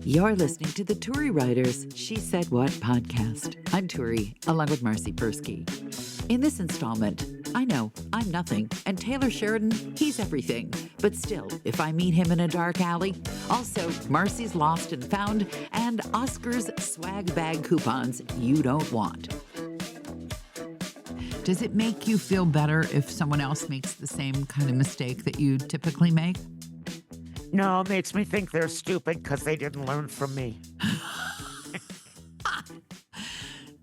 You're listening to the Turi Ryder's She Said What podcast. I'm Turi, along with Marcy Persky. In this installment, I know I'm nothing, and Taylor Sheridan, he's everything. But still, if I meet him in a dark alley, also Marcy's lost and found, and Oscar's swag bag coupons you don't want. Does it make you feel better if someone else makes the same kind of mistake that you typically make? No, it makes me think they're stupid because they didn't learn from me.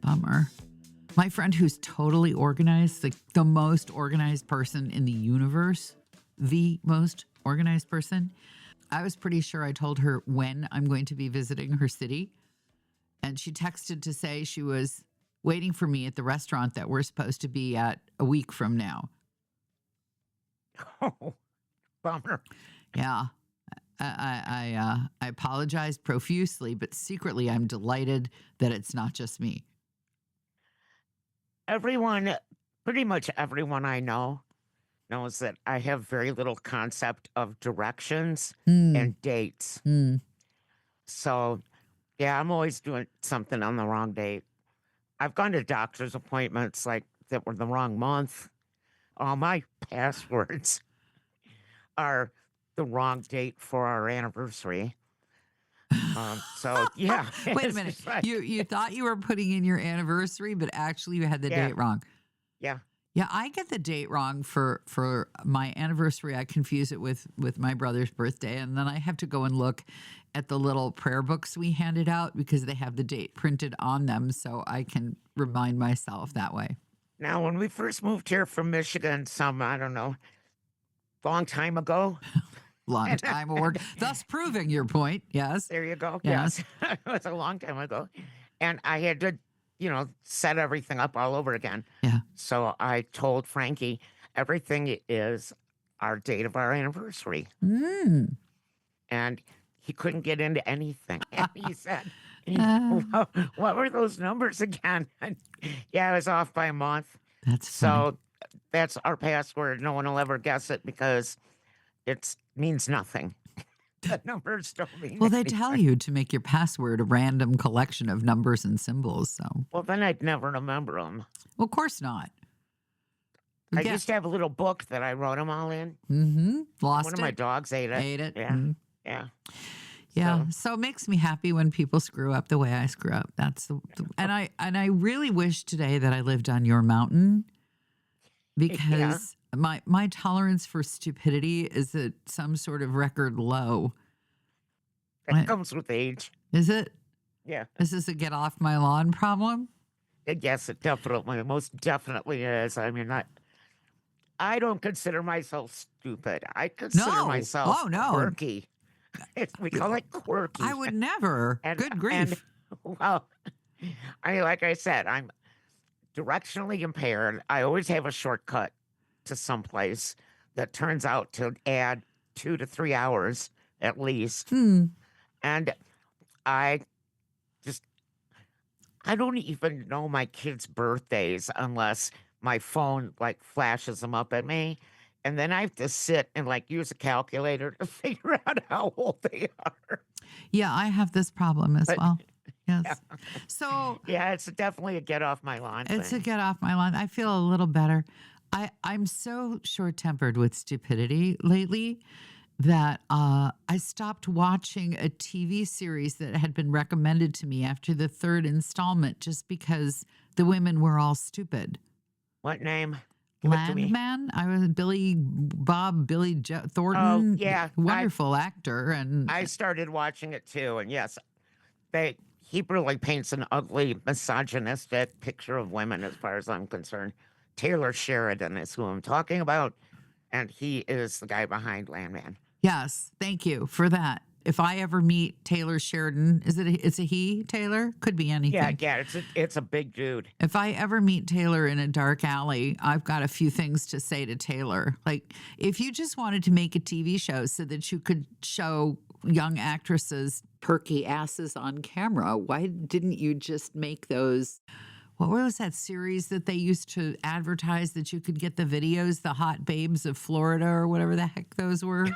Bummer. My friend who's totally organized, like the most organized person in the universe, the most organized person, I was pretty sure I told her when I'm going to be visiting her city. And she texted to say she was waiting for me at the restaurant that we're supposed to be at a week from now. Oh, bummer. Yeah. I apologized profusely, but secretly I'm delighted that it's not just me. Pretty much everyone I know knows that I have very little concept of directions and dates. So, yeah, I'm always doing something on the wrong date. I've gone to doctor's appointments like that were the wrong month. All my passwords are the wrong date for our anniversary. So yeah. Wait a minute. Like, You thought you were putting in your anniversary, but actually you had the date wrong. Yeah. Yeah, I get the date wrong for my anniversary. I confuse it with my brother's birthday, and then I have to go and look at the little prayer books we handed out because they have the date printed on them, so I can remind myself that way. Now, when we first moved here from Michigan, I don't know, long time ago. Long time of work, thus proving your point. Yes. There you go. Yes. It was a long time ago. And I had to, set everything up all over again. Yeah. So I told Frankie everything is our date of our anniversary. And he couldn't get into anything. And he said, what were those numbers again? And, yeah, I was off by a month. That's funny. So that's our password. No one will ever guess it because it means nothing. The numbers don't mean Well, they anything. tell you to make your password a random collection of numbers and symbols. So, Well, then I'd never remember them. well, of course not. I used to have a little book that I wrote them all in. Lost One it. of my dogs ate it. Ate it. Yeah. Yeah. Yeah. So it makes me happy when people screw up the way I screw up. That's and I really wish today that I lived on your mountain because my tolerance for stupidity is at some sort of record low. That comes with age. Is it? Yeah. Is this a get off my lawn problem? Yes, it most definitely is. I mean, I don't consider myself stupid. I consider myself quirky. We call it quirky. I would never. Good grief. Well, like I said, I'm directionally impaired. I always have a shortcut to someplace that turns out to add 2 to 3 hours at least. And I don't even know my kids' birthdays unless my phone flashes them up at me. And then I have to sit and use a calculator to figure out how old they are. Yeah, I have this problem as well. Yes. Yeah. So yeah, it's definitely a get off my lawn it's thing. a get off my lawn. I feel a little better. I'm so short-tempered with stupidity lately that I stopped watching a TV series that had been recommended to me after the third installment just because the women were all stupid. What name? Give it to me. Landman. I was Billy Thornton. Oh, yeah. Wonderful actor. And I started watching it too, and yes, he really paints an ugly, misogynistic picture of women as far as I'm concerned. Taylor Sheridan is who I'm talking about, and he is the guy behind Landman. yes, thank you for that. If I ever meet Taylor Sheridan, it's a he, Taylor? Could be anything. Yeah, it's a big dude. If I ever meet Taylor in a dark alley, I've got a few things to say to Taylor. Like, if you just wanted to make a TV show so that you could show young actresses perky asses on camera, why didn't you just make those what was that series that they used to advertise that you could get the videos, the hot babes of Florida or whatever the heck those were?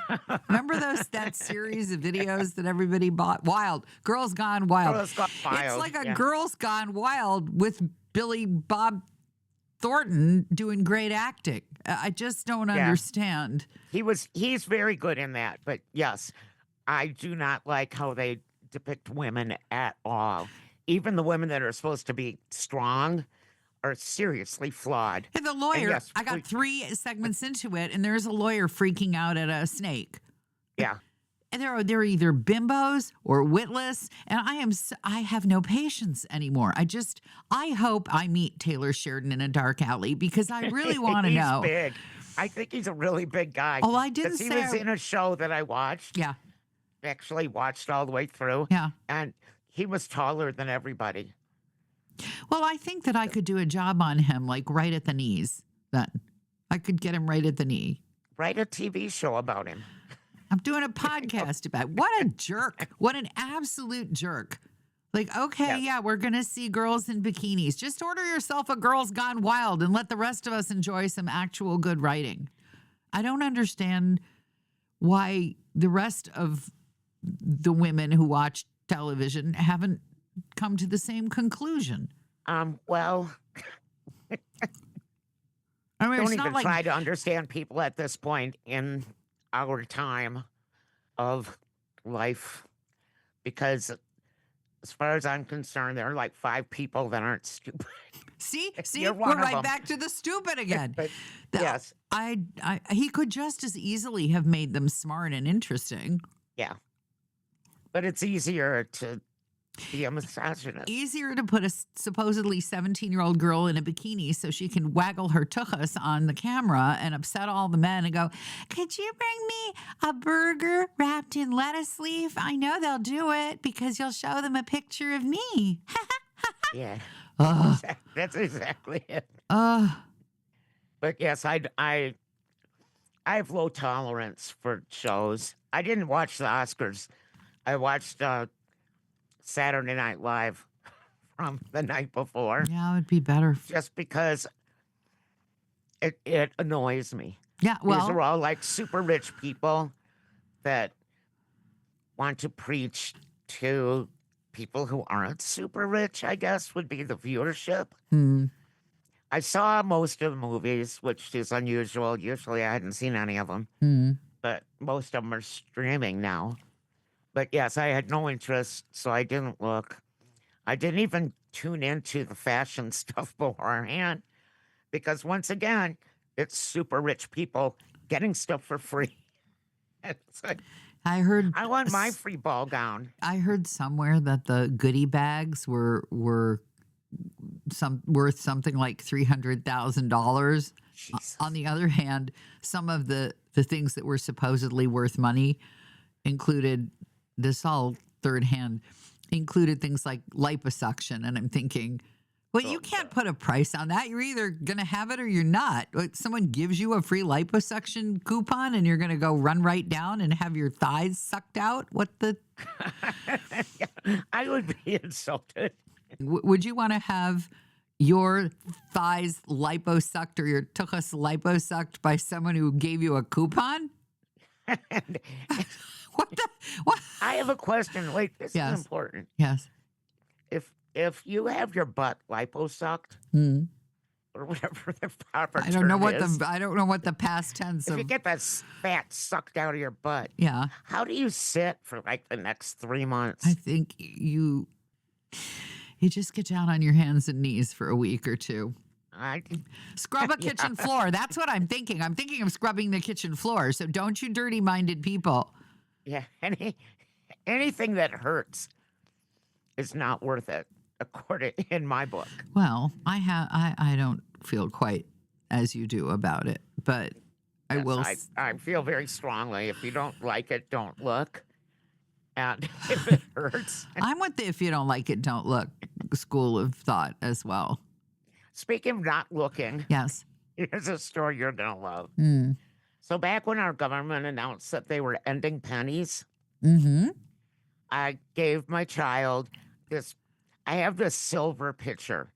Remember that series of videos that everybody bought? Wild. Girls Gone Wild. Girls Gone It's Wild, like a yeah. Girls Gone Wild with Billy Bob Thornton doing great acting. I just don't understand. He's very good in that, but yes, I do not like how they depict women at all. Even the women that are supposed to be strong are seriously flawed. And the And lawyer, yes, I got 3 segments into it, and there's a lawyer freaking out at a snake. yeah. And they're either bimbos or witless, and I have no patience anymore. I hope I meet Taylor Sheridan in a dark alley because I really want to He's know. big. I think he's a really big guy. Oh, I didn't 'Cause he say was in a show that I watched, Yeah, actually watched all the way through, yeah. and he was taller than everybody. Well, I think that I could do a job on him, like right at the knees. Then I could get him right at the knee. Write a TV show about him. I'm doing a podcast about it. What a jerk. What an absolute jerk. Like, okay, Yes. yeah, we're going to see girls in bikinis. Just order yourself a Girls Gone Wild and let the rest of us enjoy some actual good writing. I don't understand why the rest of the women who watch television haven't come to the same conclusion. Well, I mean, don't it's even not like try to understand people at this point in our time of life, because as far as I'm concerned, there are like 5 people that aren't stupid. See, You're we're one of right them. back to the stupid again. But The- yes, He could just as easily have made them smart and interesting. yeah. But it's easier to be a misogynist. Easier to put a supposedly 17-year-old girl in a bikini so she can waggle her tuchus on the camera and upset all the men and go, could you bring me a burger wrapped in lettuce leaf? I know they'll do it because you'll show them a picture of me. Yeah, Ugh. that's exactly it. Ugh. But yes, I have low tolerance for shows. I didn't watch the Oscars. I watched Saturday Night Live from the night before, Yeah, it would be better. just because it annoys me. Yeah, These are well, all like super rich people that want to preach to people who aren't super rich, I guess, would be the viewership. hmm. I saw most of the movies, which is unusual. Usually I hadn't seen any of them, Hmm. but most of them are streaming now. But yes, I had no interest, so I didn't look. I didn't even tune into the fashion stuff beforehand because, once again, it's super rich people getting stuff for free. It's like, I heard I want my free ball gown. I heard somewhere that the goodie bags were worth something like $300,000. Jesus. On the other hand, some of the things that were supposedly worth money included this all third hand included things like liposuction, and I'm thinking, well, you can't put a price on that. You're either going to have it or you're not. Like, someone gives you a free liposuction coupon and you're going to go run right down and have your thighs sucked out. What the? I would be insulted. Would you want to have your thighs liposucked or your tuchus liposucked by someone who gave you a coupon? What the? What? I have a question. Wait, this Yes. is important. Yes. If you have your butt liposucked Hmm. or whatever the proper I don't know term what is, I don't know what the past tense if of. you get that fat sucked out of your butt, Yeah, how do you sit for like the next 3 months? I think you just get down on your hands and knees for a week or two. Scrub a kitchen floor. That's what I'm thinking. I'm thinking of scrubbing the kitchen floor. So don't you dirty-minded people. Yeah, anything that hurts is not worth it, according in my book. Well, I don't feel quite as you do about it, but I Yes, will. I feel very strongly. If you don't like it, don't look. And if it hurts, I'm with the if you don't like it, don't look school of thought as well. speaking of not looking, Yes. here's a story you're gonna love. Mm. So back when our government announced that they were ending pennies, Mm-hmm. I gave my child this. I have this silver pitcher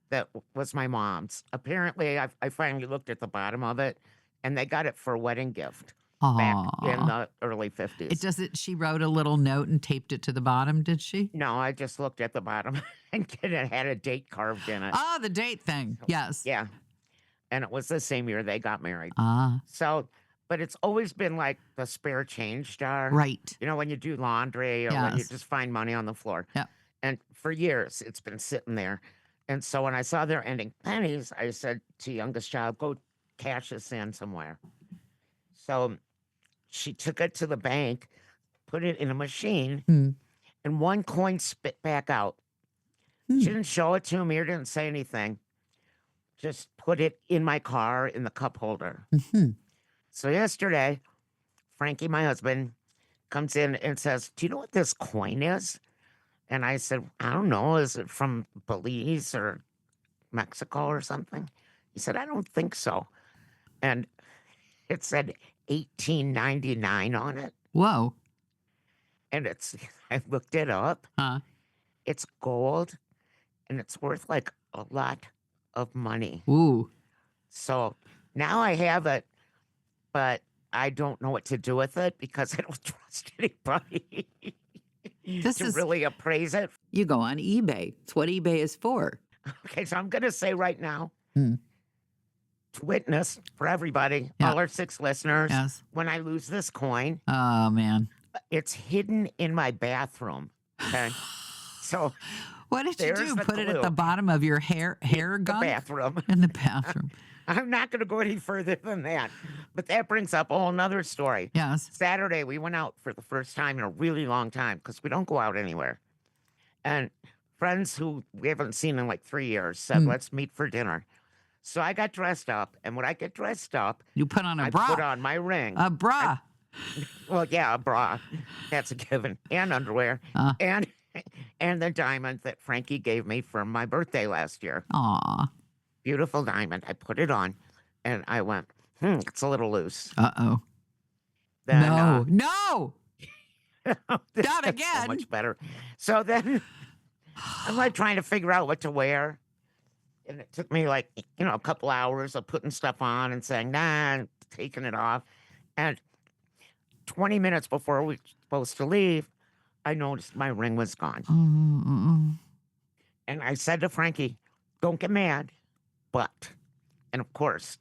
that was my mom's. Apparently, I finally looked at the bottom of it, and they got it for a wedding gift back in Aw. the early It 50s. doesn't, she wrote a little note and taped it to the bottom, did she? No, I just looked at the bottom and it had a date carved in it. Ah, the date thing. So, Yes. yeah. And it was the same year they got married. Ah, So, but it's always been like the spare change jar. right. You know, when you do laundry or when you Yes. just find money on the floor. Yep. And for years, it's been sitting there. And so when I saw they're ending pennies, I said to youngest child, go cash this in somewhere. So she took it to the bank, put it in a machine, Hmm. and one coin spit back out. She Hmm. didn't show it to me or didn't say anything. Just put it in my car in the cup holder. Mhm. So yesterday, Frankie, my husband, comes in and says, do you know what this coin is? And I said, I don't know. Is it from Belize or Mexico or something? He said, I don't think so. And it said 1899 on it. Whoa. And I looked it up. Huh. It's gold and it's worth like a lot of money. Ooh. So now I have it, but I don't know what to do with it because I don't trust anybody This to is, really appraise it. you go on eBay. It's what eBay is for. Okay, so I'm going to say right now, Hmm. to witness for everybody, Yeah. all our 6 listeners, Yes. when I lose this coin, Oh, man. it's hidden in my bathroom. Okay. So What did you there's do? the Put it at clue. the bottom of your hair The gun? bathroom. In the bathroom. I'm not going to go any further than that. But that brings up a whole nother story. Yes. Saturday, we went out for the first time in a really long time because we don't go out anywhere. And friends who we haven't seen in like 3 years said, let's meet for dinner. So I got dressed up. And when I get dressed up, You put on a I bra. put on my ring. A bra. Well, yeah, a bra. That's a given. And underwear. Uh. And the diamond that Frankie gave me for my birthday last year. Aw. Beautiful diamond. I put it on and I went, it's a little loose. Uh-oh. Then, No. No. Not that's again. So much better. So then I'm like trying to figure out what to wear. And it took me like, a couple hours of putting stuff on and saying, nah, taking it off. And 20 minutes before we were supposed to leave, I noticed my ring was gone. And I said to Frankie, don't get mad, but, and of course,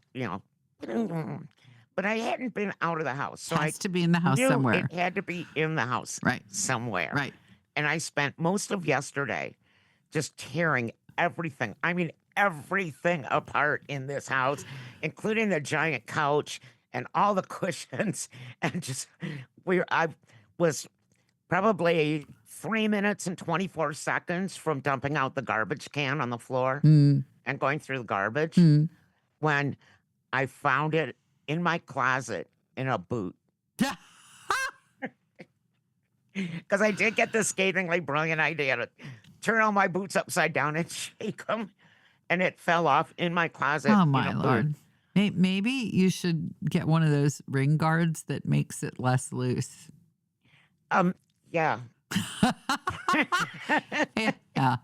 but I hadn't been out of the house. So I Has to be in the house knew somewhere. it had to be in the house Right. somewhere. Right. And I spent most of yesterday just tearing everything. I mean, everything apart in this house, including the giant couch and all the cushions. And just, I was probably 3 minutes and 24 seconds from dumping out the garbage can on the floor and going through the garbage when I found it in my closet in a boot. Because I did get this scathingly brilliant idea to turn all my boots upside down and shake them. And it fell off in my closet. Oh, in my a boot. Lord. Maybe you should get one of those ring guards that makes it less loose. Yeah. Yeah.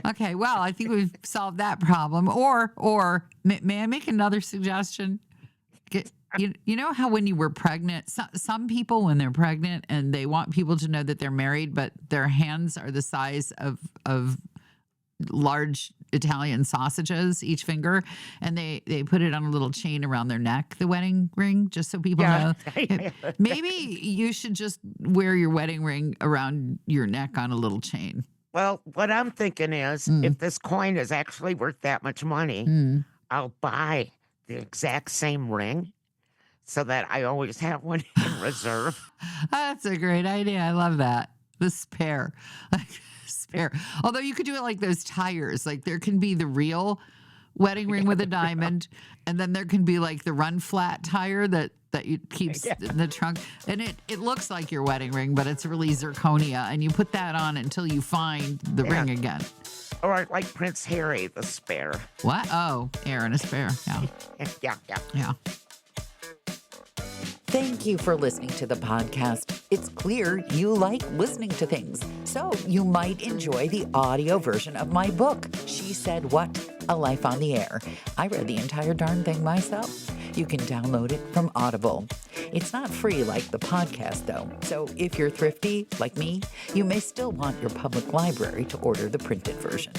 Okay. Well, I think we've solved that problem. Or may I make another suggestion? You know how when you were pregnant, some people when they're pregnant and they want people to know that they're married, but their hands are the size of large Italian sausages, each finger, and they put it on a little chain around their neck, the wedding ring, just so people know. Maybe you should just wear your wedding ring around your neck on a little chain. Well, what I'm thinking is if this coin is actually worth that much money, I'll buy the exact same ring so that I always have one in reserve. That's a great idea. I love that. The spare. Spare. Although you could do it like those tires. Like there can be the real wedding ring with a diamond, and then there can be like the run flat tire that you keeps in the trunk. And it looks like your wedding ring, but it's really zirconia. And you put that on until you find the ring again. Or like Prince Harry, the spare. What? Oh, Aaron, a spare. Yeah. Yeah. Thank you for listening to the podcast. It's clear you like listening to things, so you might enjoy the audio version of my book, She Said What? A Life on the Air. I read the entire darn thing myself. You can download it from Audible. It's not free like the podcast, though, so if you're thrifty, like me, you may still want your public library to order the printed version.